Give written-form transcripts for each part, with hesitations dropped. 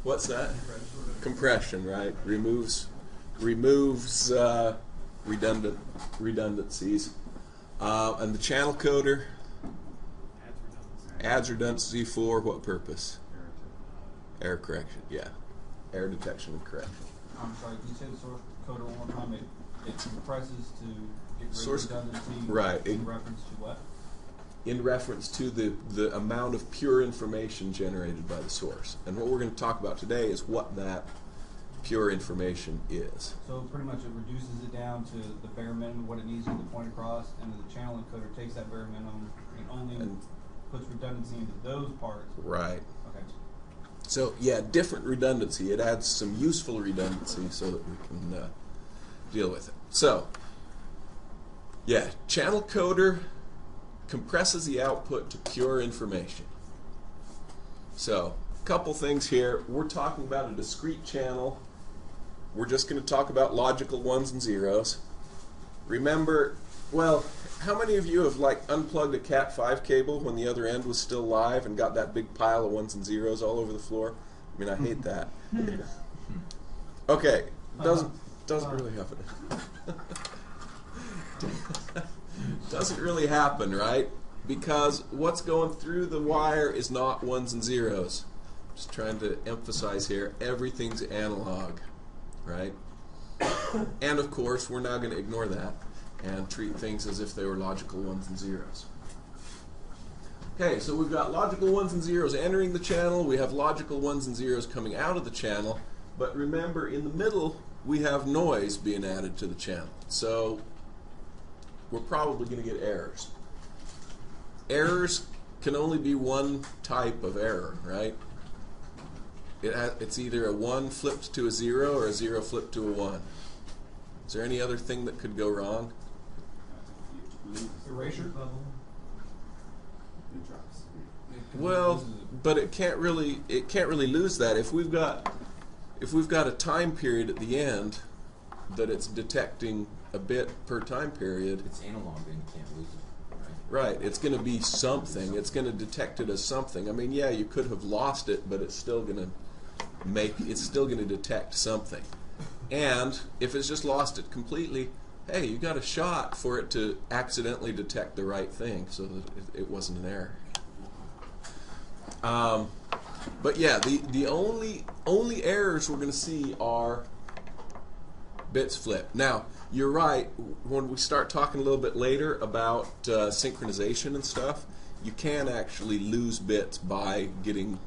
What's that? Compression, right? Removes redundancies. And the channel coder adds redundancy for what purpose? Error correction, yeah. Error detection and correction. I'm sorry, can you say the source coder one more time? It compresses to get rid of Source redundancy, right. In reference to what? In reference to the amount of pure information generated by the source. And what we're going to talk about today is what that pure information is. So pretty much it reduces it down to the bare minimum, what it needs to get the point across, and then the channel encoder takes that bare minimum and only puts redundancy into those parts. Right. Okay. So yeah, different redundancy. It adds some useful redundancy so that we can deal with it. So yeah, channel coder compresses the output to pure information. So a couple things here. We're talking about a discrete channel. We're just going to talk about logical ones and zeros. Remember, well, how many of you have like unplugged a Cat5 cable when the other end was still live and got that big pile of ones and zeros all over the floor? I mean, I hate that. Okay, doesn't really happen. Doesn't really happen, right? Because what's going through the wire is not ones and zeros. Just trying to emphasize here, everything's analog, right? And of course, we're now going to ignore that and treat things as if they were logical ones and zeros. Okay, so we've got logical ones and zeros entering the channel. We have logical ones and zeros coming out of the channel. But remember, in the middle, we have noise being added to the channel. So we're probably going to get errors. Errors can only be one type of error, right? It's either a 1 flipped to a 0 or a 0 flipped to a 1. Is there any other thing that could go wrong? Erasure? Well, but it can't really lose that. If we've got a time period at the end that it's detecting a bit per time period. It's analog, then you can't lose it, right? Right. It's going to be something. It's going to detect it as something. I mean, yeah, you could have lost it, but it's still going to detect something. And if it's just lost it completely, hey, you got a shot for it to accidentally detect the right thing, so that it wasn't an error. But yeah, the only errors we're going to see are bits flipped. Now, you're right, when we start talking a little bit later about synchronization and stuff, you can actually lose bits by getting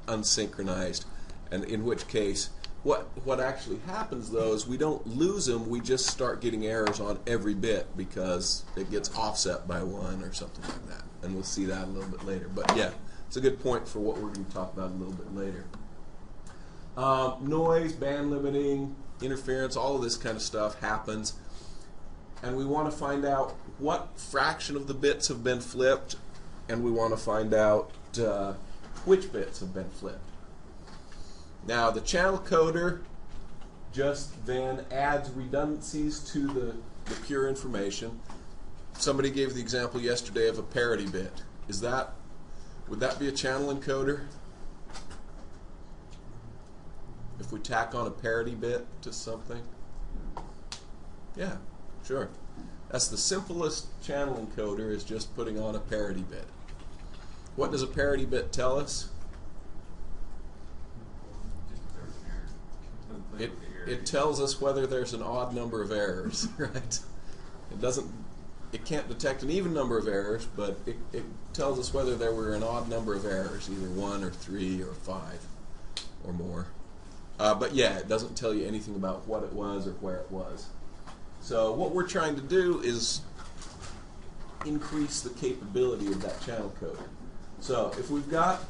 unsynchronized, and in which case, what actually happens though is we don't lose them, we just start getting errors on every bit because it gets offset by 1 or something like that, and we'll see that a little bit later. But yeah, it's a good point for what we're going to talk about a little bit later. Noise, band limiting, interference, all of this kind of stuff happens, and we want to find out what fraction of the bits have been flipped, and we want to find out which bits have been flipped. Now, the channel coder just then adds redundancies to the pure information. Somebody gave the example yesterday of a parity bit. Would that be a channel encoder? If we tack on a parity bit to something? Yeah, sure. That's the simplest channel encoder, is just putting on a parity bit. What does a parity bit tell us? It tells us whether there's an odd number of errors, right? It can't detect an even number of errors, but it tells us whether there were an odd number of errors, either 1 or 3 or 5 or more. But yeah, it doesn't tell you anything about what it was or where it was. So what we're trying to do is increase the capability of that channel coder. So if we've got,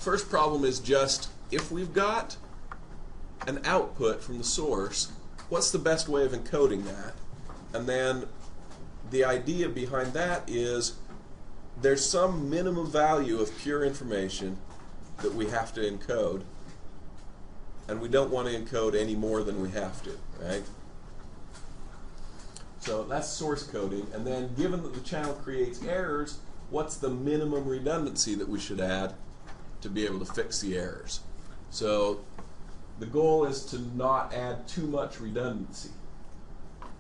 first problem is just, if we've got an output from the source, what's the best way of encoding that? And then the idea behind that is there's some minimum value of pure information that we have to encode, and we don't want to encode any more than we have to, right? So that's source coding, and then given that the channel creates errors, what's the minimum redundancy that we should add? to be able to fix the errors. So the goal is to not add too much redundancy,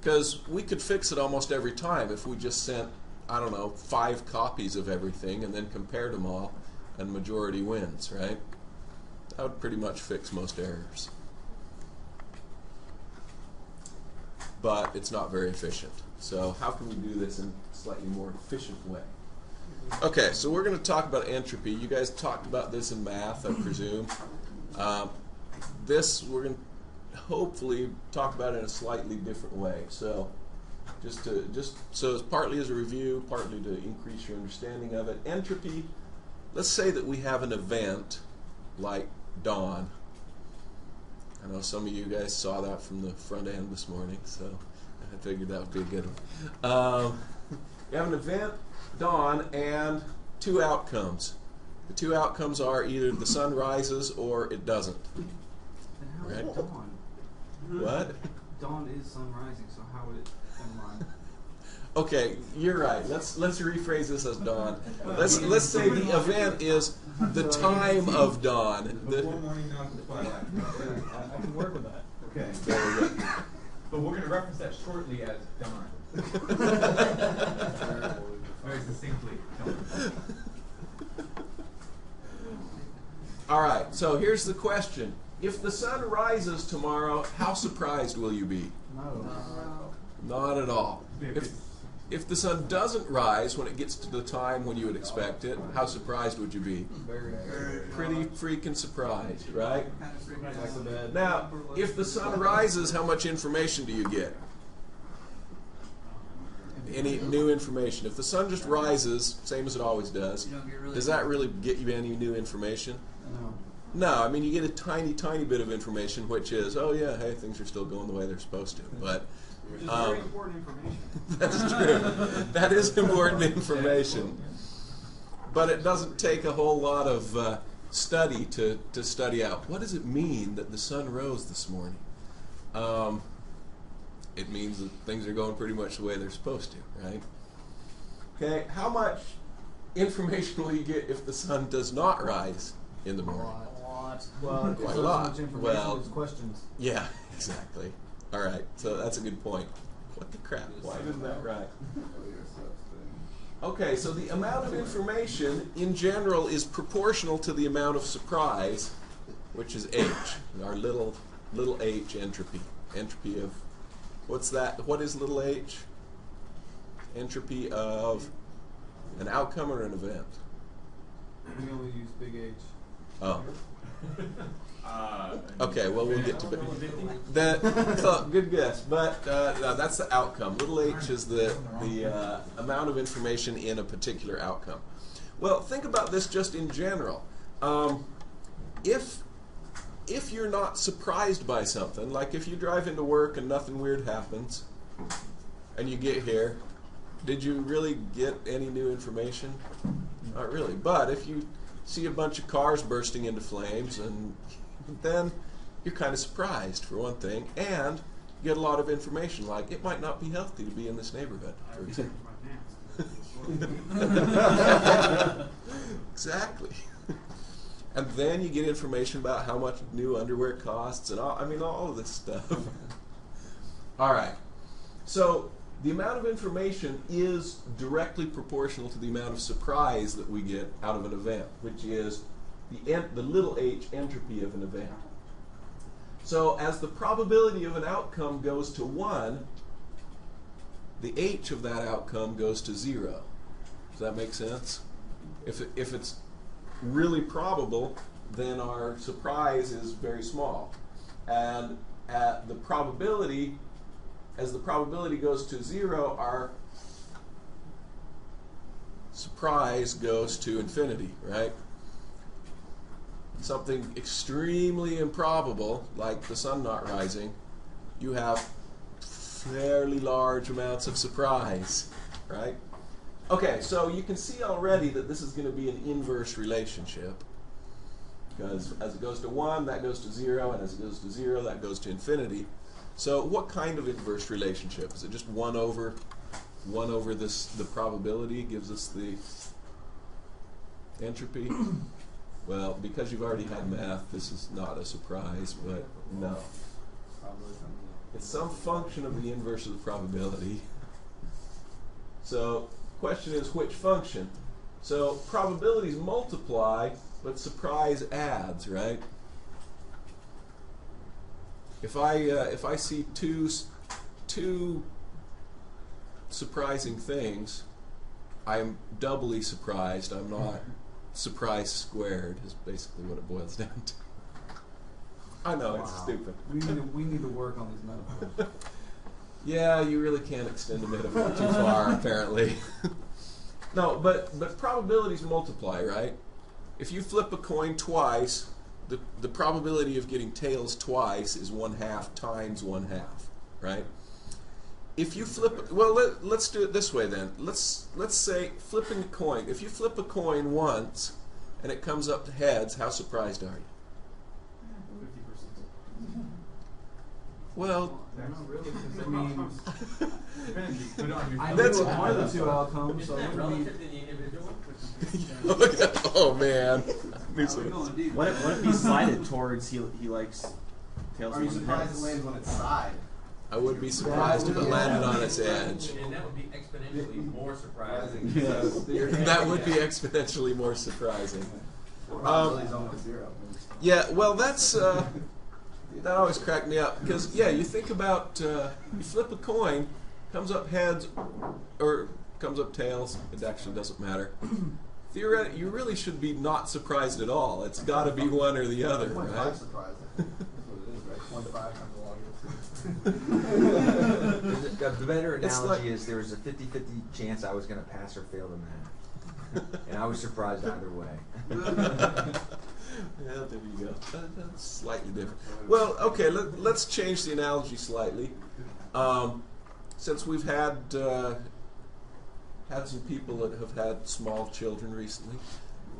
because we could fix it almost every time if we just sent, I don't know, 5 copies of everything and then compared them all, and majority wins, right? That would pretty much fix most errors. But it's not very efficient. So how can we do this in a slightly more efficient way? Okay, so we're going to talk about entropy. You guys talked about this in math, I presume. This we're going to hopefully talk about in a slightly different way. So just so it's partly as a review, partly to increase your understanding of it. Entropy, let's say that we have an event like dawn. I know some of you guys saw that from the front end this morning, so I figured that would be a good one. You have an event, dawn, and 2 outcomes. The 2 outcomes are either the sun rises or it doesn't. Then how is Right. it dawn? What? Dawn is sun rising, so how would it come on? Okay, you're right. Let's rephrase this as dawn. Let's say the event is the time of dawn. Before morning dawn to twilight. I can work with that. Okay. There we go. But we're going to reference that shortly as dawn. Very succinctly, dawn. All right, so here's the question. If the sun rises tomorrow, how surprised will you be? No. Not at all. If the sun doesn't rise when it gets to the time when you would expect it, how surprised would you be? Very. Pretty freaking surprised, right? Back to bed. Now, if the sun rises, how much information do you get? Any new information? If the sun just rises, same as it always does, does that really get you any new information? No. No, I mean you get a tiny, tiny bit of information, which is, oh yeah, hey, things are still going the way they're supposed to. But Which is very important information. that's true. That is important information. But it doesn't take a whole lot of study to study out. What does it mean that the sun rose this morning? It means that things are going pretty much the way they're supposed to, right? Okay, how much information will you get if the sun does not rise in the morning? Well, Quite a so lot. much information, Well- there's questions. Yeah, exactly. All right, so that's a good point. What the crap? Why isn't that right? Okay, so the amount of information in general is proportional to the amount of surprise, which is h, our little h entropy. Entropy of, what's that? What is little h? Entropy of an outcome or an event? We only use big H. Oh. Okay, well we'll get to that. So, good guess, but no, that's the outcome. Little h is the amount of information in a particular outcome. Well, think about this just in general. If you're not surprised by something, like if you drive into work and nothing weird happens, and you get here, did you really get any new information? Not really. But if you see a bunch of cars bursting into flames, and then you're kind of surprised, for one thing, and you get a lot of information, like it might not be healthy to be in this neighborhood, for example. Exactly. And then you get information about how much new underwear costs, and all of this stuff. All right. So the amount of information is directly proportional to the amount of surprise that we get out of an event, which is the little h entropy of an event. So as the probability of an outcome goes to 1, the h of that outcome goes to 0. Does that make sense? If it's really probable, then our surprise is very small. And at the probability, as the probability goes to 0, our surprise goes to infinity, right? Something extremely improbable, like the sun not rising, you have fairly large amounts of surprise, right? Okay, so you can see already that this is going to be an inverse relationship, because as it goes to 1, that goes to 0, and as it goes to 0, that goes to infinity. So what kind of inverse relationship? Is it just 1 over the probability gives us the entropy? Well, because you've already had math, this is not a surprise, but no. It's some function of the inverse of the probability. So, question is which function? So, probabilities multiply, but surprise adds, right? If I see two surprising things, I'm doubly surprised. I'm not surprise squared is basically what it boils down to. I know, it's stupid. We need to work on these metaphors. Yeah, you really can't extend a metaphor too far, apparently. No, but probabilities multiply, right? If you flip a coin twice, the probability of getting tails twice is 1/2 times 1/2, right? If you flip, well, let's do it this way then. Let's say flipping a coin. If you flip a coin once and it comes up to heads, how surprised are you? 50%. Well, Not really, because I mean, Depends, you put it on your I That's- knew one of the two outcomes, so Isn't it that would be. relative to the individual? oh man. What if he slided towards he likes tails Are you more than surprised heads? it lands on its side? I would be surprised if it landed on its edge. And that would be exponentially more surprising. That would be exponentially more surprising. Probability's almost zero. Yeah, well, that's that always cracked me up because you think about you flip a coin, comes up heads or comes up tails. It actually doesn't matter. Theoretically, you really should be not surprised at all. It's got to be one or the other, 1.5 right? surprised. That's what it is, right? 1.5 times the log. The better It's analogy like- is there was a 50-50 chance I was going to pass or fail the math. And I was surprised either way. Yeah, there you go. That's slightly different. Well, okay, let's change the analogy slightly. Since we've had some people that have had small children recently,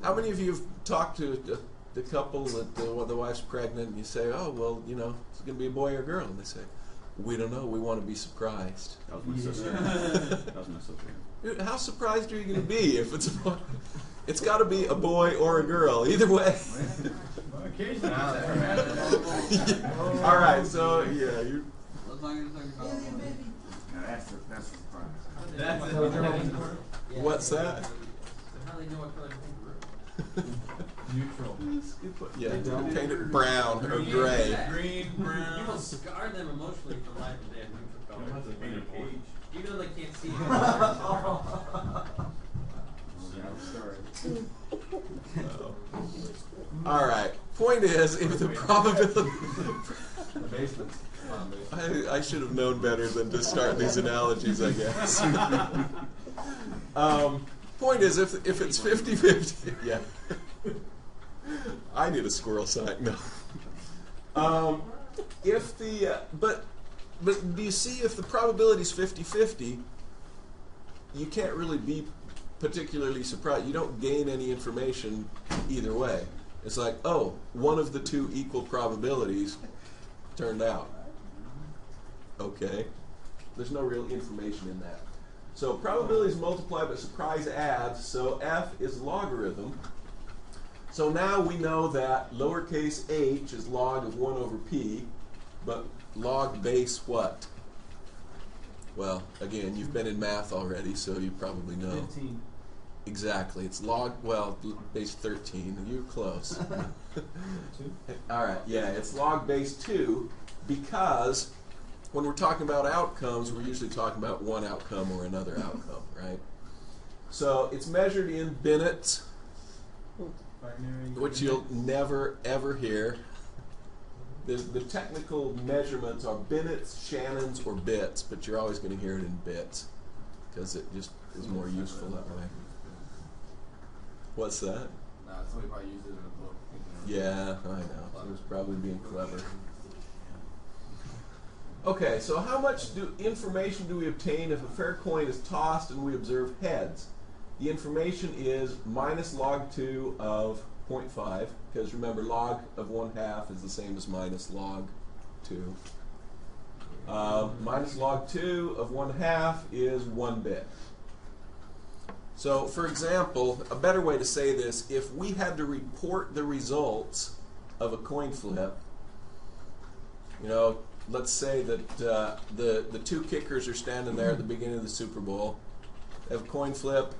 how many of you have talked to the couple that the wife's pregnant and you say, oh, well, it's going to be a boy or a girl? And they say, we don't know, we want to be surprised. That was my sister. That was my sister. Dude, how surprised are you going to be if it's a boy? It's got to be a boy or a girl, either way. Occasionally. All right, so you. As long as it's like That's the surprise. That's it. What's that? So how do they know what color to paint Neutral. Yeah, They don't. paint it brown or Green. gray. Green, You brown. will scar them emotionally for life if they have neutral You don't have colors. to paint a cage. Even though they can't see it. All right. Point is, if the probability. The basement. I should have known better than to start these analogies, I guess. Point is, if it's 50-50, yeah. I need a squirrel sign. No. If the but do you see if the probability is 50-50, you can't really be particularly surprised. You don't gain any information either way. It's like, oh, one of the two equal probabilities turned out. Okay. There's no real information in that. So probabilities multiply, but surprise adds. So f is logarithm. So now we know that lowercase h is log of 1 over p, but log base what? Well, again, you've been in math already, so you probably know. 15. Exactly. It's log, base 13. You're close. 2. All right, yeah, it's log base 2 because when we're talking about outcomes, we're usually talking about one outcome or another outcome, right? So it's measured in binnets, which you'll never, ever hear. The technical measurements are binnets, shannons, or bits, but you're always going to hear it in bits because it just is more useful that way. What's that? No, somebody probably used it in a book. Yeah, I know. It was probably being clever. Okay, so how much information do we obtain if a fair coin is tossed and we observe heads? The information is minus log 2 of 0.5, because remember, log of 1/2 is the same as minus log 2. Minus log 2 of 1/2 is 1 bit. So, for example, a better way to say this, if we had to report the results of a coin flip, you know, let's say that the two kickers are standing there at the beginning of the Super Bowl. They have a coin flip.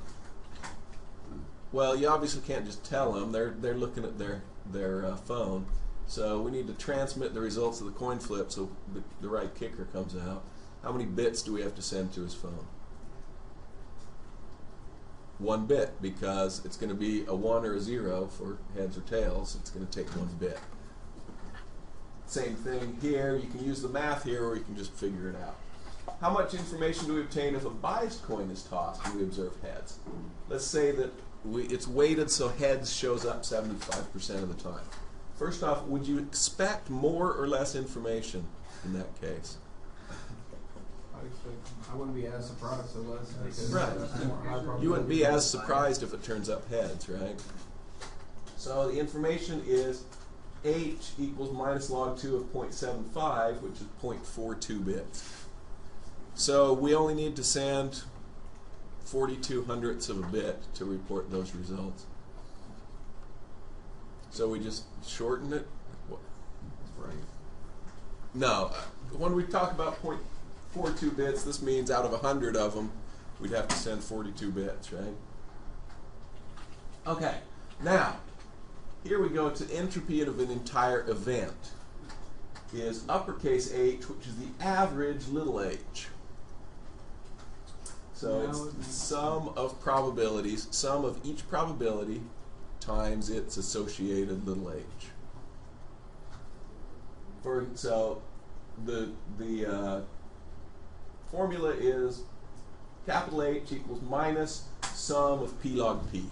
Well, you obviously can't just tell them. They're looking at their phone. So we need to transmit the results of the coin flip so the right kicker comes out. How many bits do we have to send to his phone? 1 bit, because it's going to be a 1 or a 0 for heads or tails. It's going to take 1 bit. Same thing here. You can use the math here, or you can just figure it out. How much information do we obtain if a biased coin is tossed and we observe heads? Let's say that it's weighted so heads shows up 75% of the time. First off, would you expect more or less information in that case? I wouldn't be as surprised, so less, because Right. that's more high probability. You wouldn't be as surprised if it turns up heads, right? So the information is h equals minus log 2 of 0.75, which is 0.42 bits. So we only need to send 42 hundredths of a bit to report those results. So we just shorten it. That's right. No, when we talk about 0.42 bits, this means out of 100 of them, we'd have to send 42 bits, right? Okay, now, here we go to entropy of an entire event. Is uppercase H, which is the average little h. So it's the sum of probabilities, sum of each probability times its associated little h. So the formula is capital H equals minus sum of p log p.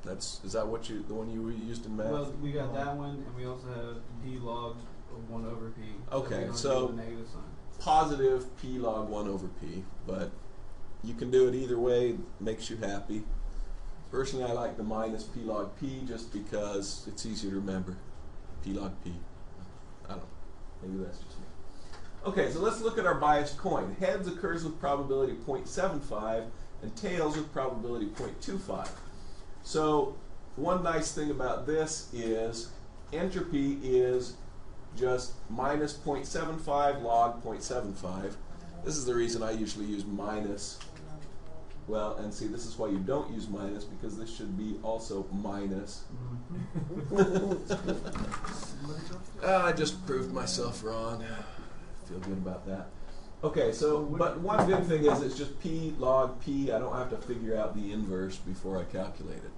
Is that what the one you used in math? Well, we got that one, and we also have p log of 1 over p. Okay, we don't so do the negative sign. positive p log 1 over p, but you can do it either way, makes you happy. Personally, I like the minus p log p just because it's easier to remember. P log p. I don't know. Maybe that's just me. Okay, so let's look at our biased coin. Heads occurs with probability 0.75 and tails with probability 0.25. So one nice thing about this is entropy is just minus 0.75 log 0.75. This is the reason I usually use minus. Well, and see, this is why you don't use minus, because this should be also minus. I just proved myself wrong. Feel good about that. Okay, so, but one good thing is it's just p log p. I don't have to figure out the inverse before I calculate it.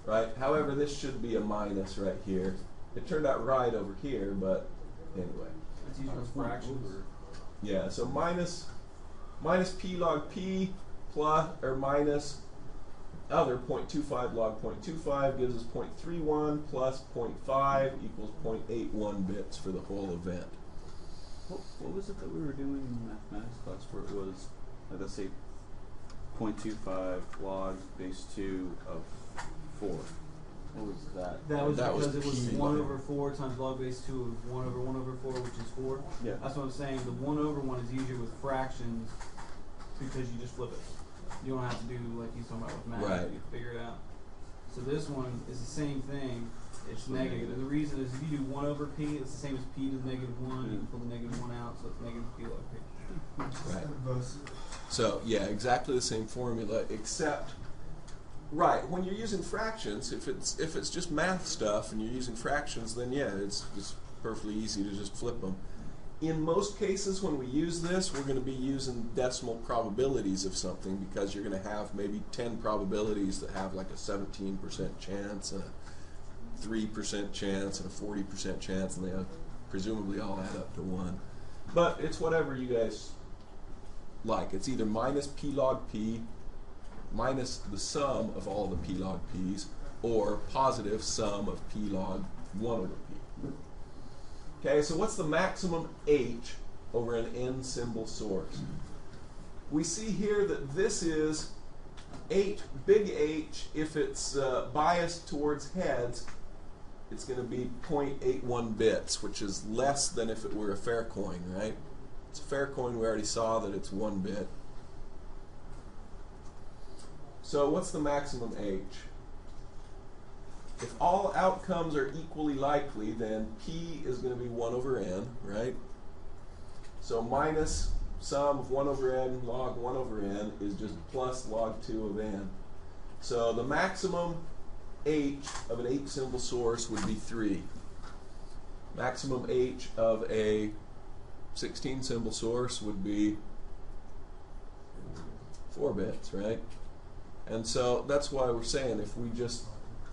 Right? However, this should be a minus right here. It turned out right over here, but anyway. It's used with fractions. Yeah, so minus p log p plus or minus other 0.25 log 0.25 gives us 0.31 plus 0.5 equals 0.81 bits for the whole event. What was it that we were doing in mathematics class where it was, like, let's say, 0.25 log base 2 of 4? What was that? That was That was because it was p 1 log. over 4 times log base 2 of 1 over 1 over 4, which is 4. Yeah. That's what I'm saying. The 1 over 1 is easier with fractions because you just flip it. You don't have to do like he's talking about with math. Right. You figure it out. So this one is the same thing. It's negative. And the reason is if you do 1 over p, it's the same as p to the negative 1. You can pull the negative 1 out, so it's negative p log p. Right. So yeah, exactly the same formula, except right when you're using fractions. If it's just math stuff and you're using fractions, then yeah, it's perfectly easy to just flip them. In most cases, when we use this, we're going to be using decimal probabilities of something because you're going to have maybe 10 probabilities that have like a 17% chance and a 3% chance and a 40% chance, and they presumably all add up to 1. But it's whatever you guys like. It's either minus p log p minus the sum of all the p log p's, or positive sum of p log 1 over p. Okay, so what's the maximum h over an n symbol source? We see here that this is big H. If it's biased towards heads, it's going to be 0.81 bits, which is less than if it were a fair coin, right? It's a fair coin. We already saw that it's 1 bit. So what's the maximum H? If all outcomes are equally likely, then P is going to be 1 over n, right? So minus sum of 1 over n log 1 over n is just plus log 2 of n. So the maximum H of an 8-symbol source would be 3. Maximum H of a 16-symbol source would be 4 bits, right? And so that's why we're saying if we just,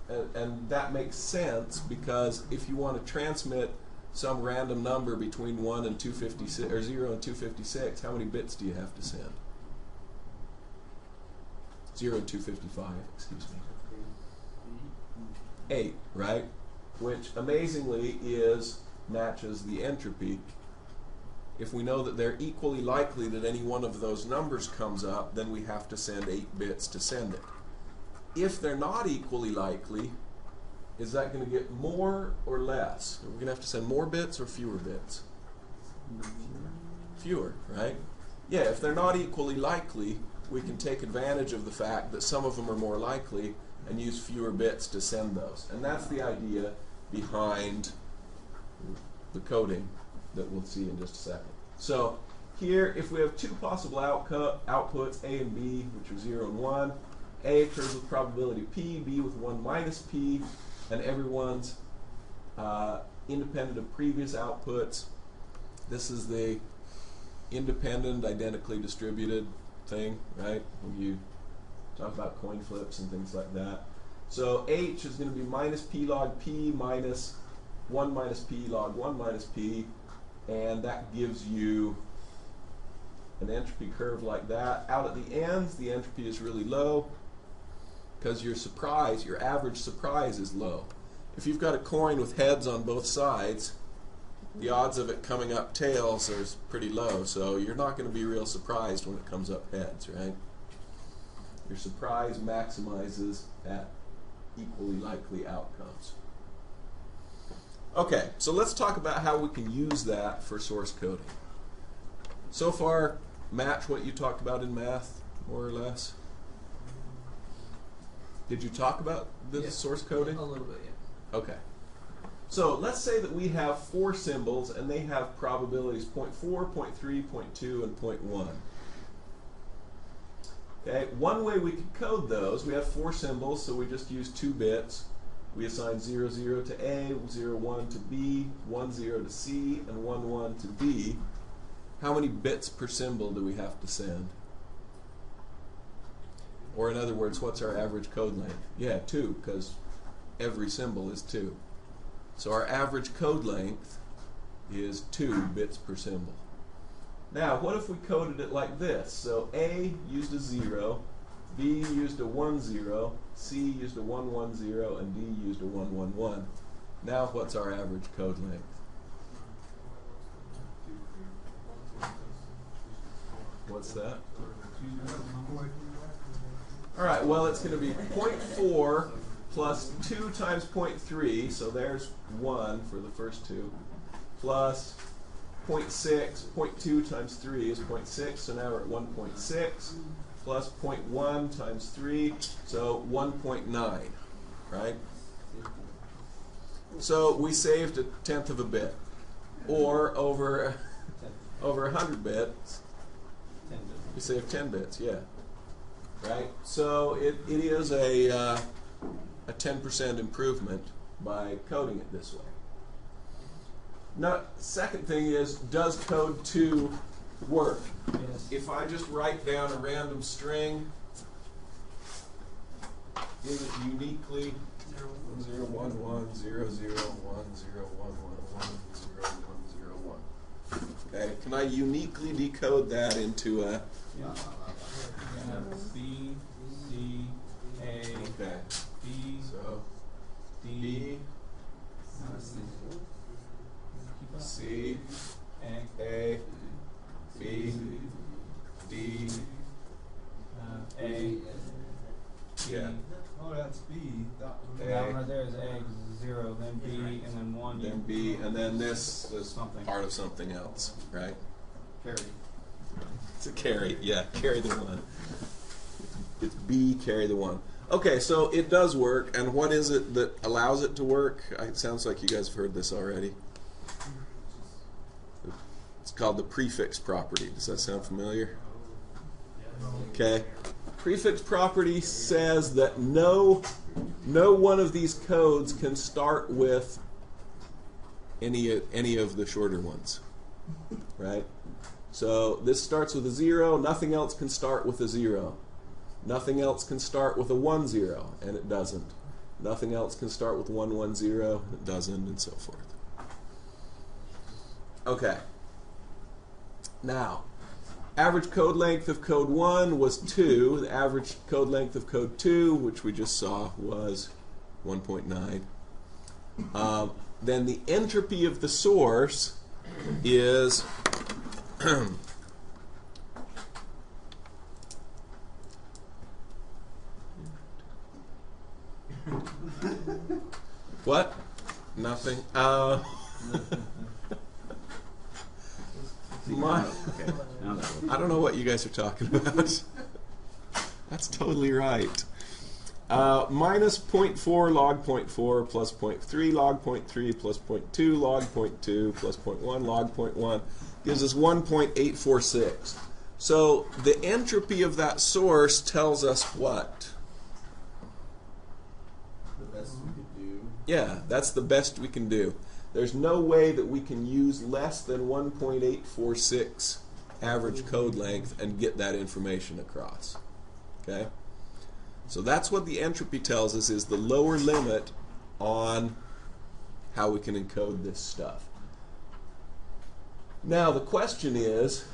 and that makes sense because if you want to transmit some random number between 1 and 256, or 0 and 256, how many bits do you have to send? 0 and 255, excuse me. 8, right? Which amazingly matches the entropy. If we know that they're equally likely that any one of those numbers comes up, then we have to send 8 bits to send it. If they're not equally likely, is that going to get more or less? Are we going to have to send more bits or fewer bits? Fewer, right? Yeah, if they're not equally likely, we can take advantage of the fact that some of them are more likely and use fewer bits to send those. And that's the idea behind the coding that we'll see in just a second. So here, if we have 2 possible outputs, A and B, which are 0 and 1, A occurs with probability P, B with 1 minus P, and everyone's independent of previous outputs. This is the independent, identically distributed thing, right? When you talk about coin flips and things like that. So H is going to be minus P log P minus 1 minus P log 1 minus P, and that gives you an entropy curve like that. Out at the ends, the entropy is really low because your average surprise is low. If you've got a coin with heads on both sides, the odds of it coming up tails are pretty low, so you're not going to be real surprised when it comes up heads, right? Your surprise maximizes at equally likely outcomes. Okay, so let's talk about how we can use that for source coding. So far, match what you talked about in math, more or less? Did you talk about the source coding? A little bit, yeah. Okay. So let's say that we have 4 symbols and they have probabilities 0.4, 0.3, 0.2, and 0.1. Okay, one way we could code those, we have 4 symbols, so we just use 2 bits. We assign 0, 0 to A, 0, 1 to B, 1, 0 to C, and 1, 1 to D. How many bits per symbol do we have to send? Or in other words, what's our average code length? Yeah, 2, because every symbol is 2. So our average code length is 2 bits per symbol. Now, what if we coded it like this? So A used a 0, B used a 1, 0, C used a 1, 1, 0, and D used a 1, 1, 1. Now what's our average code length? What's that? All right, well, it's going to be 0.4 plus 2 times 0.3, so there's 1 for the first 2, plus 0.6, 0.2 times 3 is 0.6, so now we're at 1.6, plus 0.1 times 3, so 1.9, right? So we saved 1/10 of a bit, or over 100 bits, we saved 10 bits, yeah, right? So it is a 10% improvement by coding it this way. Now, second thing is, does code 2 work? Yes. If I just write down a random string, is it uniquely 0, 1, 1, 0, 0, 1, 0, 1, 1, 1, 0, 1, 0, 1? Okay, can I uniquely decode that into a... Yeah. B, C, A, Okay, B, so D, C, A, A, B, D, A, yeah, Oh, that's B. that one right there is A, 'cause it's 0, then B, and then 1. then B, and then this is Something. part of something else, right? Carry. It's a carry, yeah, carry the 1. It's B, carry the 1. Okay, so it does work, and what is it that allows it to work? It sounds like you guys have heard this already. It's called the prefix property. Does that sound familiar? Okay. Prefix property says that no one of these codes can start with any of the shorter ones, right? So this starts with a 0. Nothing else can start with a 0. Nothing else can start with a 1, 0, and it doesn't. Nothing else can start with 1, 1, 0, and it doesn't, and so forth. Okay. Now, average code length of code 1 was 2. The average code length of code 2, which we just saw, was 1.9. Then the entropy of the source is what? Nothing. Okay. Now that works. I don't know what you guys are talking about. That's totally right. Minus 0.4 log 0.4 plus 0.3 log 0.3 plus 0.2 log 0.2 plus 0.1 log 0.1 gives us 1.846. So the entropy of that source tells us what? The best we could do. Yeah, that's the best we can do. There's no way that we can use less than 1.846 average code length and get that information across. Okay? So that's what the entropy tells us is the lower limit on how we can encode this stuff. Now the question is,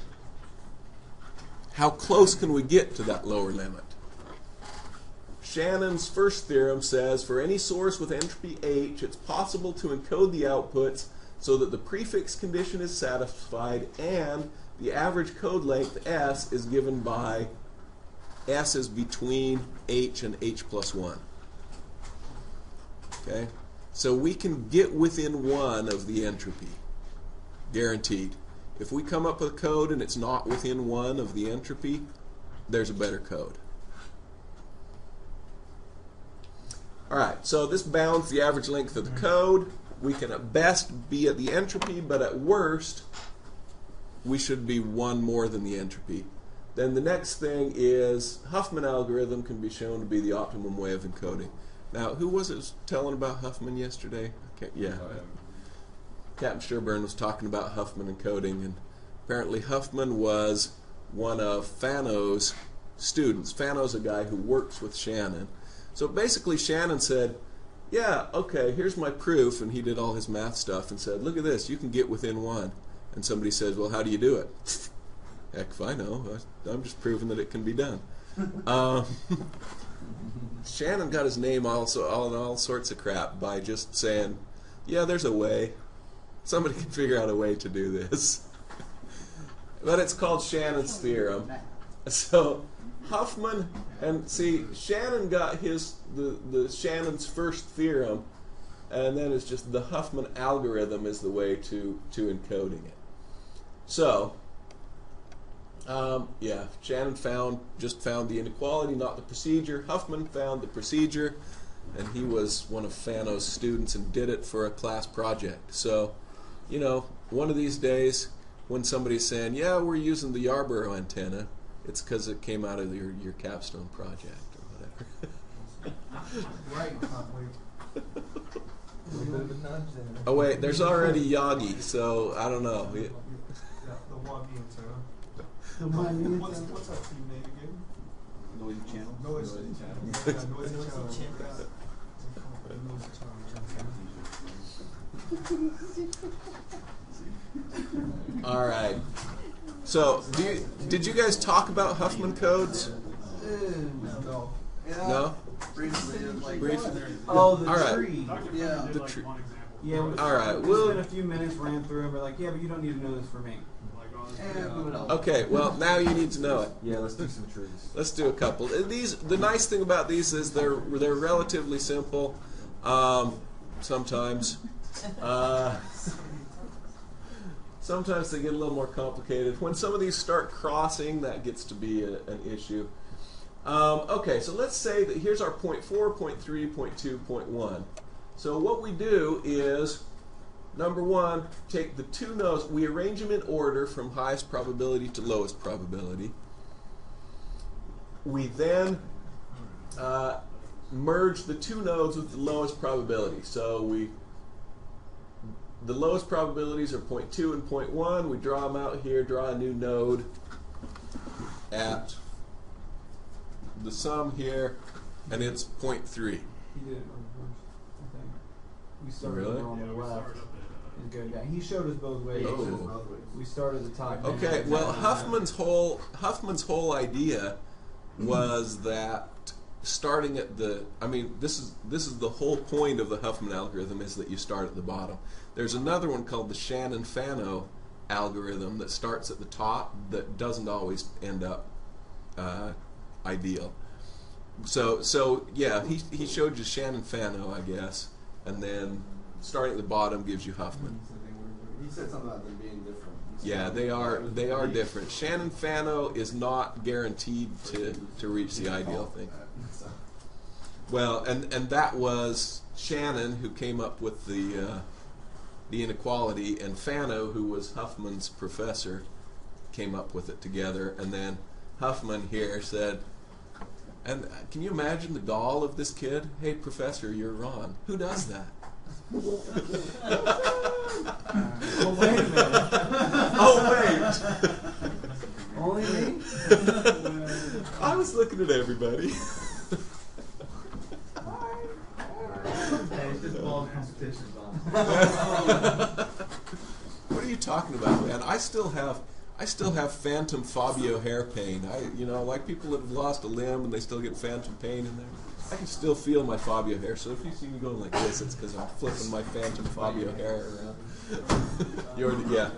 how close can we get to that lower limit? Shannon's first theorem says for any source with entropy H, it's possible to encode the outputs so that the prefix condition is satisfied and the average code length S is given by S is between H and H plus 1. Okay? So we can get within 1 of the entropy. Guaranteed. If we come up with a code and it's not within 1 of the entropy, there's a better code. Alright, so this bounds the average length of the code. We can at best be at the entropy, but at worst, we should be 1 more than the entropy. Then the next thing is Huffman algorithm can be shown to be the optimum way of encoding. Now, who was it telling about Huffman yesterday? Okay, yeah. Captain Sherburne was talking about Huffman encoding, and apparently Huffman was one of Fano's students. Fano's a guy who works with Shannon. So basically Shannon said, yeah, okay, here's my proof, and he did all his math stuff and said, look at this, you can get within 1. And somebody says, well, how do you do it? Heck if I know. I'm just proving that it can be done. Shannon got his name also all sorts of crap by just saying, yeah, there's a way. Somebody can figure out a way to do this. But it's called Shannon's theorem. So Huffman, and see, Shannon got the Shannon's first theorem, and then it's just the Huffman algorithm is the way to encoding it. So, yeah, Shannon just found the inequality, not the procedure. Huffman found the procedure, and he was one of Fano's students and did it for a class project. So, you know, one of these days when somebody's saying, yeah, we're using the Yarborough antenna, it's because it came out of your capstone project or whatever. Right, probably. A little bit of a nudge there. Oh wait, there's already Yagi, so I don't know. Yeah, the Wagi antenna. What's that team name again? Noisy channel. Noisy Noisy channel. Yeah, noisy channel. All right. So, did you guys talk about Huffman codes? No. No? Briefly, like, Briefly. Oh, the All right. tree. yeah. The tree. Yeah, we All right, we we'll- spent a few minutes, ran through, and we're like, yeah, but you don't need to know this for me. Okay, well, now you need to know it. Yeah, let's do some trees. Let's do a couple. The nice thing about these is they're relatively simple. Sometimes. Sometimes they get a little more complicated. When some of these start crossing, that gets to be an issue. Okay, so let's say that here's our point 4, point 3, point 2, point 1. So what we do is, number one, take the two nodes, we arrange them in order from highest probability to lowest probability. We then merge the two nodes with the lowest probability. So the lowest probabilities are point 2 and point 1. We draw them out here, draw a new node at the sum here, and it's point 3. He did it reverse, I think. We started Really? over on the left and go down. He showed us both ways. Oh. We started at the top. Okay, and well, down. Huffman's whole idea was that starting at the, I mean, this is the whole point of the Huffman algorithm, is that you start at the bottom. There's another one called the Shannon-Fano algorithm that starts at the top that doesn't always end up ideal. So yeah, he showed you Shannon-Fano, I guess, and then starting at the bottom gives you Huffman. He said something about them being different. Yeah, they are different. Shannon-Fano is not guaranteed to reach the ideal thing. Well, and that was Shannon who came up with the inequality, and Fano, who was Huffman's professor, came up with it together, and then Huffman here said, and can you imagine the gall of this kid? Hey, professor, you're wrong. Who does that? Oh, wait a minute. Oh, wait. Only me? I was looking at everybody. Hey, it's just ball competitions on. What are you talking about, man? I still have phantom Fabio hair pain. Like people that have lost a limb and they still get phantom pain in there. I can still feel my Fabio hair. So if you see me going like this, it's because I'm flipping my phantom Fabio hair around. Yeah.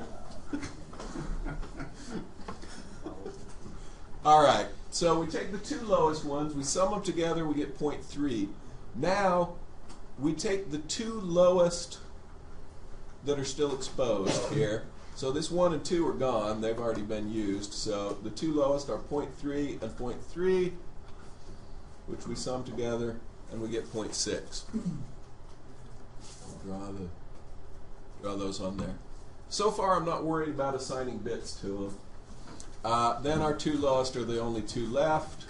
All right. So we take the two lowest ones, we sum them together, we get 0.3. Now we take the two lowest that are still exposed here. So this 1 and 2 are gone. They've already been used. So the two lowest are 0.3 and 0.3, which we sum together, and we get 0.6. Draw those on there. So far, I'm not worried about assigning bits to them. Then our two lowest are the only two left.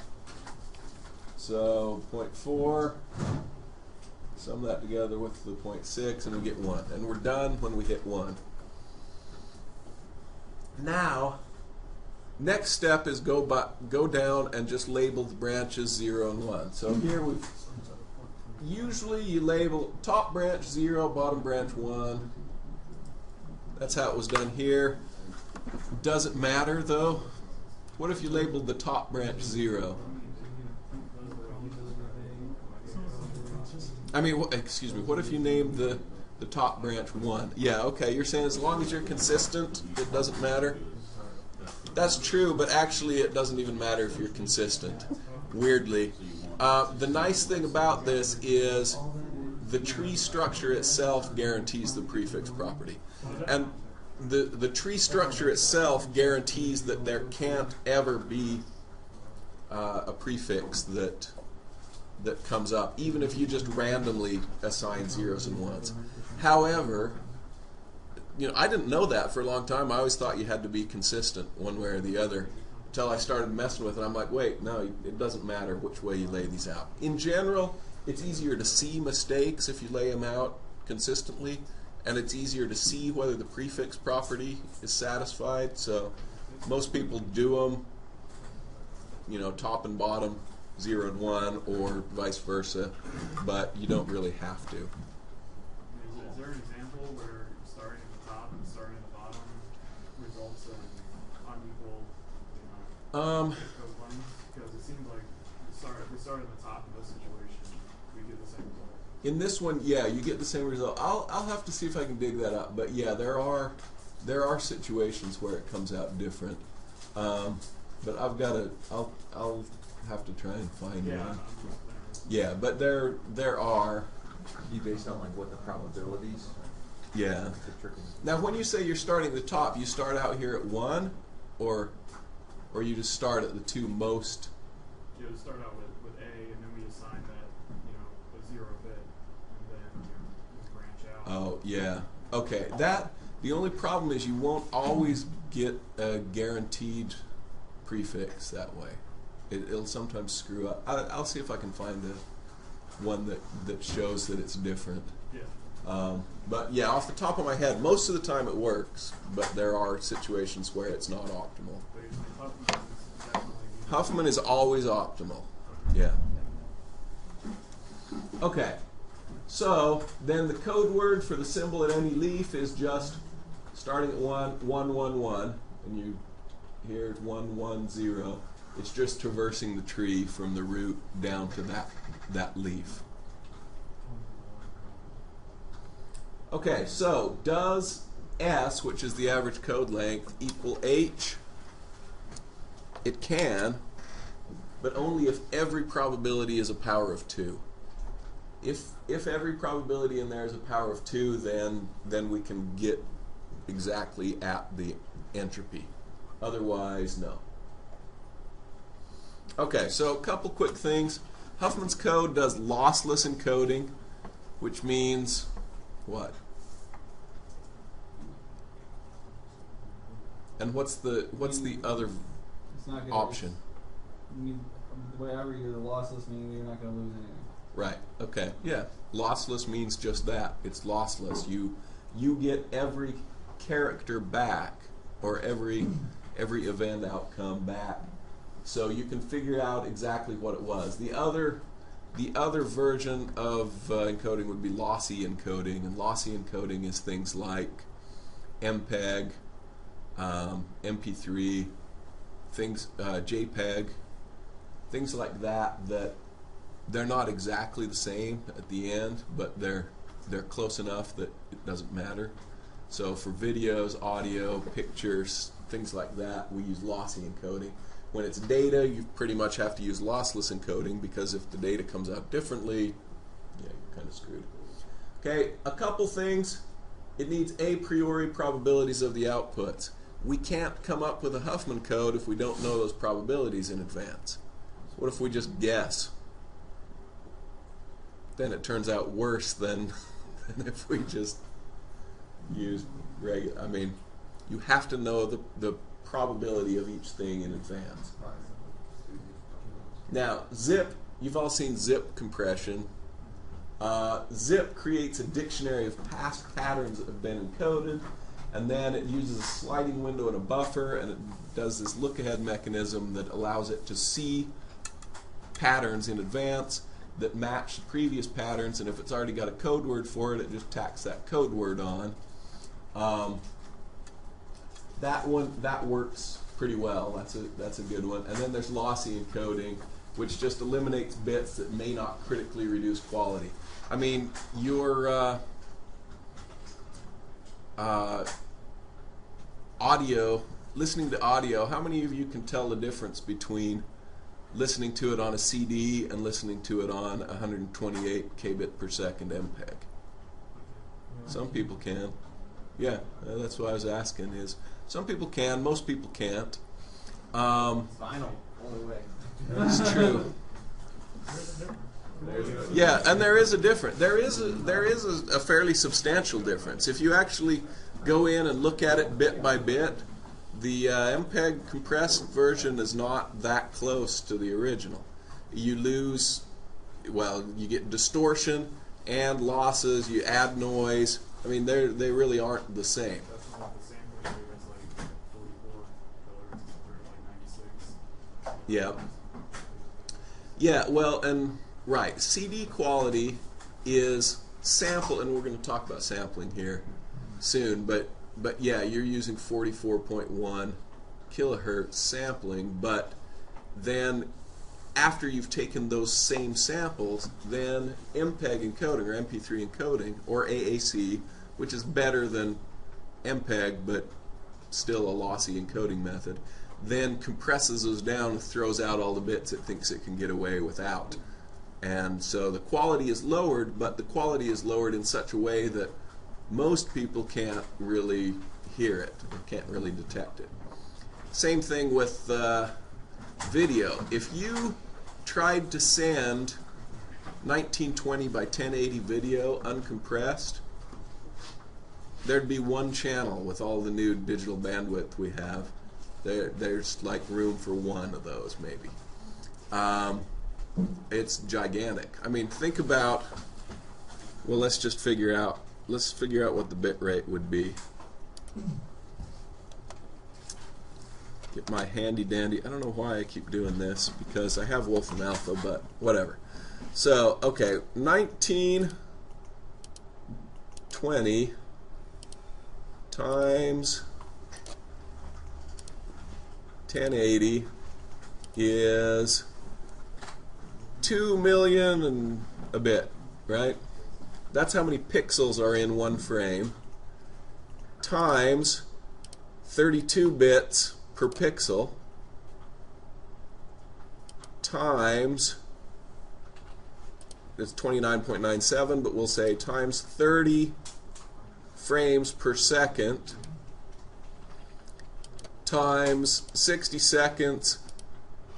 So 0.4, sum that together with the 0.6, and we get 1. And we're done when we hit 1. Now, next step is go down and just label the branches 0 and 1. So here usually you label top branch 0, bottom branch 1. That's how it was done here. Doesn't matter though. What if you labeled the top branch 0? I mean, excuse me, what if you named the top branch 1? Yeah, okay, you're saying as long as you're consistent, it doesn't matter? That's true, but actually it doesn't even matter if you're consistent, weirdly. The nice thing about this is the tree structure itself guarantees the prefix property. And the tree structure itself guarantees that there can't ever be a prefix that comes up, even if you just randomly assign zeros and ones. However, I didn't know that for a long time. I always thought you had to be consistent one way or the other until I started messing with it. I'm like, wait, no, it doesn't matter which way you lay these out. In general, it's easier to see mistakes if you lay them out consistently, and it's easier to see whether the prefix property is satisfied. So most people do them, top and bottom, 0 and 1, or vice versa, but you don't really have to. Is there an example where starting at the top and starting at the bottom results in unequal ones? Because it seems like if we start at the top in this situation, we get the same result. In this one, yeah, you get the same result. I'll have to see if I can dig that up, but yeah, there are situations where it comes out different. But I'll have to try and find one. Yeah, but there are. Be based on like what the probabilities. Yeah. Now, when you say you're starting at the top, you start out here at 1, or you just start at the two most you know, to start out with A, and then we assign that, you know, a 0 bit, and then, you know, we branch out. Oh, yeah. Okay, the only problem is you won't always get a guaranteed prefix that way. It'll sometimes screw up. I'll see if I can find one that shows that it's different. Yeah. But yeah, off the top of my head, most of the time it works, but there are situations where it's not optimal. But usually Huffman is definitely. Huffman is always optimal. Yeah. Okay. So then the code word for the symbol at any leaf is just starting at 1, 1, 1, 1, and you hear 1, 1, 0. It's just traversing the tree from the root down to that leaf. Okay, so does S, which is the average code length, equal H? It can, but only if every probability is a power of 2. If every probability in there is a power of 2, then we can get exactly at the entropy. Otherwise, no. Okay, so a couple quick things. Huffman's code does lossless encoding, which means what? And what's the other It's not gonna, option? I mean, the way I read it, the lossless meaning you're not going to lose anything. Right. Okay. Yeah. Lossless means just that. It's lossless. You get every character back, or every event outcome back, so you can figure out exactly what it was. The other version of encoding would be lossy encoding, and lossy encoding is things like MPEG, MP3, things JPEG, things like that they're not exactly the same at the end, but they're close enough that it doesn't matter. So for videos, audio, pictures, things like that, we use lossy encoding. When it's data, you pretty much have to use lossless encoding, because if the data comes out differently, yeah, you're kind of screwed. Okay, a couple things. It needs a priori probabilities of the outputs. We can't come up with a Huffman code if we don't know those probabilities in advance. So what if we just guess? Then it turns out worse than if we just use regular. I mean, you have to know the probability of each thing in advance. Now, zip, you've all seen zip compression. Zip creates a dictionary of past patterns that have been encoded, and then it uses a sliding window and a buffer, and it does this look-ahead mechanism that allows it to see patterns in advance that match the previous patterns, and if it's already got a code word for it, it just tacks that code word on. That works pretty well. That's a good one. And then there's lossy encoding, which just eliminates bits that may not critically reduce quality. I mean, your audio, listening to audio, how many of you can tell the difference between listening to it on a CD and listening to it on 128 kbit per second MPEG? Some people can. Yeah, that's what I was asking. Is some people can, most people can't. Final, only way. It's true. Yeah, and there is a difference. There is a fairly substantial difference. If you actually go in and look at it bit by bit, the MPEG compressed version is not that close to the original. You lose, well, you get distortion and losses. You add noise. I mean, they really aren't the same. That's not the same for you. It's like 44 kilohertz compared to like 96. Yeah. Yeah, well, and right, CD quality is sample, and we're going to talk about sampling here soon, but yeah, you're using 44.1 kilohertz sampling, but then after you've taken those same samples, then MPEG encoding or MP3 encoding or AAC, which is better than MPEG but still a lossy encoding method, then compresses those down and throws out all the bits it thinks it can get away without. And so the quality is lowered, but the quality is lowered in such a way that most people can't really hear it or can't really detect it. Same thing with video. If you tried to send 1920 by 1080 video uncompressed, there'd be one channel with all the new digital bandwidth we have. There's like room for one of those maybe. It's gigantic. I mean, think about, well, let's figure out what the bit rate would be. Get my handy dandy, I don't know why I keep doing this, because I have Wolfram Alpha, but whatever. So, okay, 1920 times 1080 is 2 million and a bit, right? That's how many pixels are in one frame, times 32 bits per pixel, times, it's 29.97, but we'll say times 30 frames per second, times 60 seconds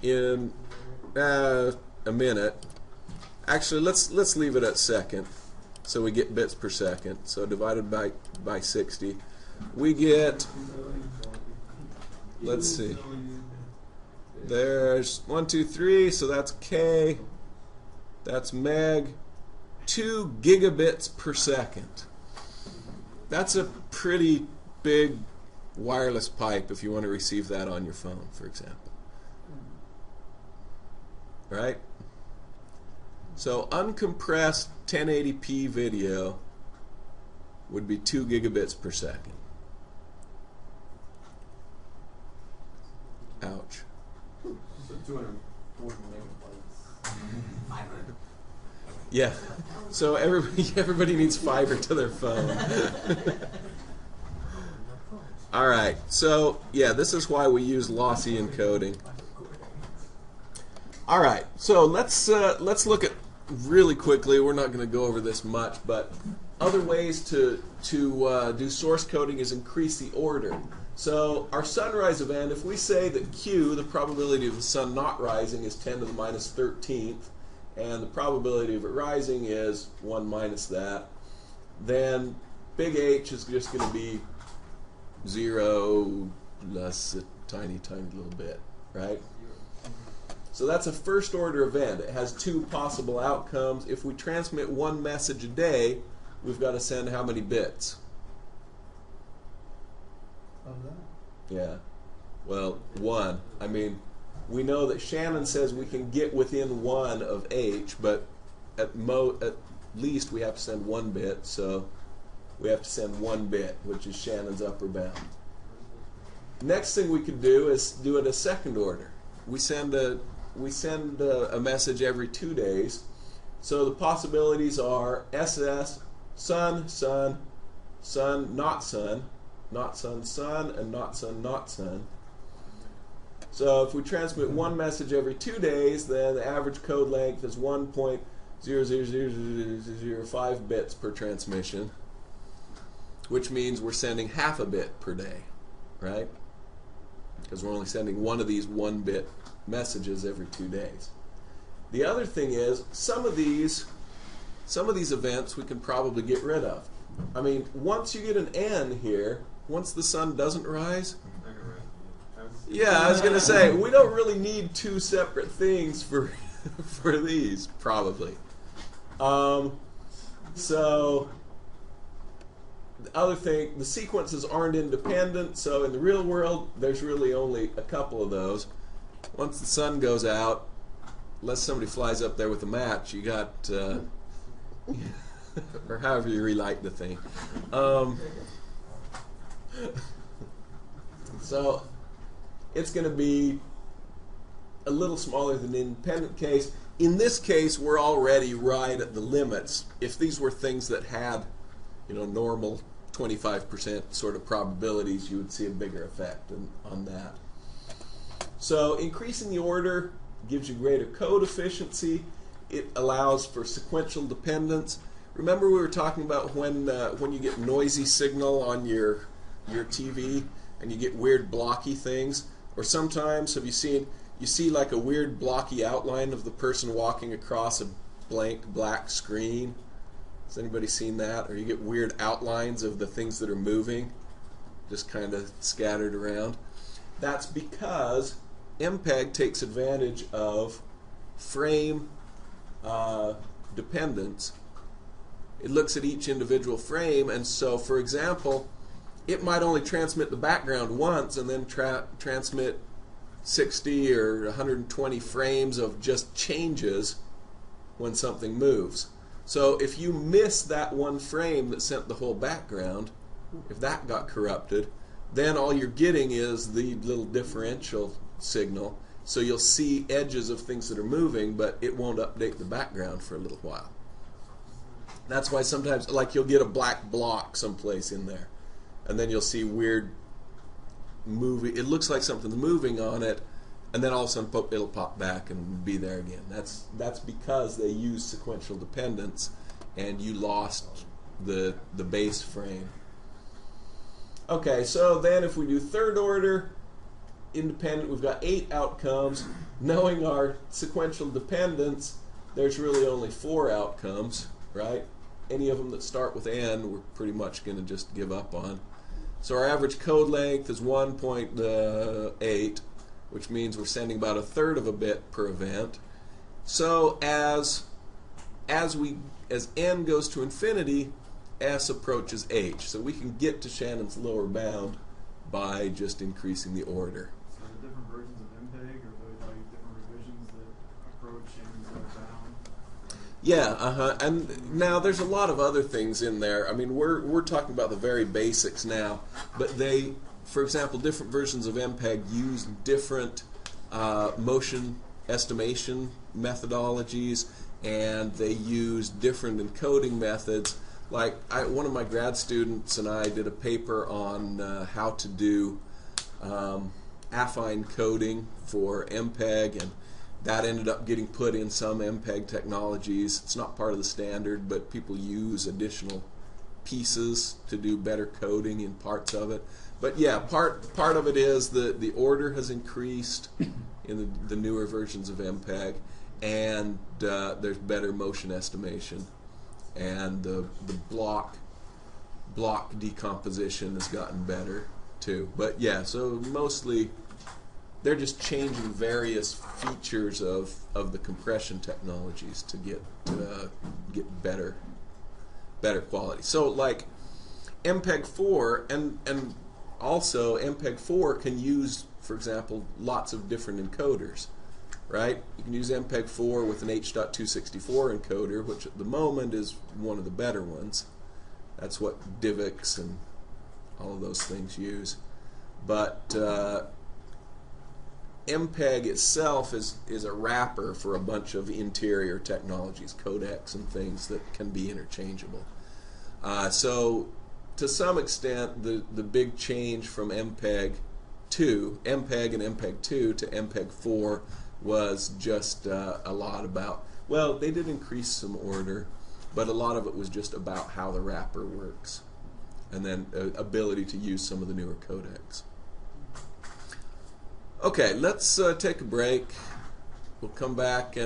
in a minute. Actually, let's leave it at second, so we get bits per second. So divided by 60, we get, let's see, there's 1, 2, 3, so that's K, that's meg, 2 gigabits per second. That's a pretty big wireless pipe if you want to receive that on your phone, for example. Right? So uncompressed 1080p video would be 2 gigabits per second. Ouch. So 240 megabytes. Yeah. So everybody needs fiber to their phone. All right. So yeah, this is why we use lossy encoding. All right. So let's look at really quickly. We're not going to go over this much, but other ways to do source coding is increase the order. So our sunrise event, if we say that Q, the probability of the sun not rising, is 10 to the minus 13th, and the probability of it rising is 1 minus that, then big H is just going to be 0 less a tiny, tiny little bit, right? So that's a first order event. It has 2 possible outcomes. If we transmit 1 message a day, we've got to send how many bits? Of that. Yeah. Well, 1. I mean, we know that Shannon says we can get within 1 of H, but at least we have to send 1 bit, so we have to send 1 bit, which is Shannon's upper bound. Next thing we could do is do it a second order. We send a message every 2 days, so the possibilities are SS, sun, sun, sun, not sun, sun, and not sun, not sun. So if we transmit 1 message every 2 days, then the average code length is 1.00005 bits per transmission, which means we're sending half a bit per day, right? Because we're only sending one of these 1-bit messages every 2 days. The other thing is, some of these events we can probably get rid of. I mean, once you get an N here, once the sun doesn't rise, yeah, I was going to say, we don't really need 2 separate things for these, probably. So the other thing, the sequences aren't independent, so in the real world, there's really only a couple of those. Once the sun goes out, unless somebody flies up there with a match, you got, or however you relight the thing. So it's going to be a little smaller than the independent case. In this case, we're already right at the limits. If these were things that had, normal 25% sort of probabilities, you would see a bigger effect on that. So increasing the order gives you greater code efficiency. It allows for sequential dependence. Remember we were talking about when you get noisy signal on your TV and you get weird blocky things? Or sometimes, have you seen, you see like a weird blocky outline of the person walking across a blank black screen. Has anybody seen that? Or you get weird outlines of the things that are moving, just kind of scattered around. That's because MPEG takes advantage of frame dependence. It looks at each individual frame, and so, for example, it might only transmit the background once and then transmit 60 or 120 frames of just changes when something moves. So if you miss that one frame that sent the whole background, if that got corrupted, then all you're getting is the little differential signal. So you'll see edges of things that are moving, but it won't update the background for a little while. That's why sometimes, like, you'll get a black block someplace in there, and then you'll see weird moving. It looks like something's moving on it, and then all of a sudden it'll pop back and be there again. That's because they use sequential dependence, and you lost the base frame. Okay, so then if we do third order independent, we've got 8 outcomes. Knowing our sequential dependence, there's really only 4 outcomes, right? Any of them that start with n, we're pretty much going to just give up on. So our average code length is 1.8, which means we're sending about 1/3 of a bit per event. So as n goes to infinity, s approaches h. So we can get to Shannon's lower bound by just increasing the order. So the different versions of MPEG, or those like different revisions that approach Shannon's lower bound? Yeah, and now there's a lot of other things in there. I mean, we're talking about the very basics now, but they, for example, different versions of MPEG use different motion estimation methodologies, and they use different encoding methods. Like one of my grad students and I did a paper on how to do affine coding for MPEG, and that ended up getting put in some MPEG technologies. It's not part of the standard, but people use additional pieces to do better coding in parts of it. But yeah, part of it is the order has increased in the newer versions of MPEG, and there's better motion estimation, and the block decomposition has gotten better too. But yeah, so mostly they're just changing various features of the compression technologies to get better quality. So like MPEG-4 and also MPEG-4 can use, for example, lots of different encoders, right? You can use MPEG-4 with an H.264 encoder, which at the moment is one of the better ones. That's what DivX and all of those things use. But MPEG itself is a wrapper for a bunch of interior technologies, codecs and things that can be interchangeable. So to some extent, the big change from MPEG and MPEG-2 to MPEG-4 was just a lot about, well, they did increase some order, but a lot of it was just about how the wrapper works, and then ability to use some of the newer codecs. Okay, let's take a break. We'll come back and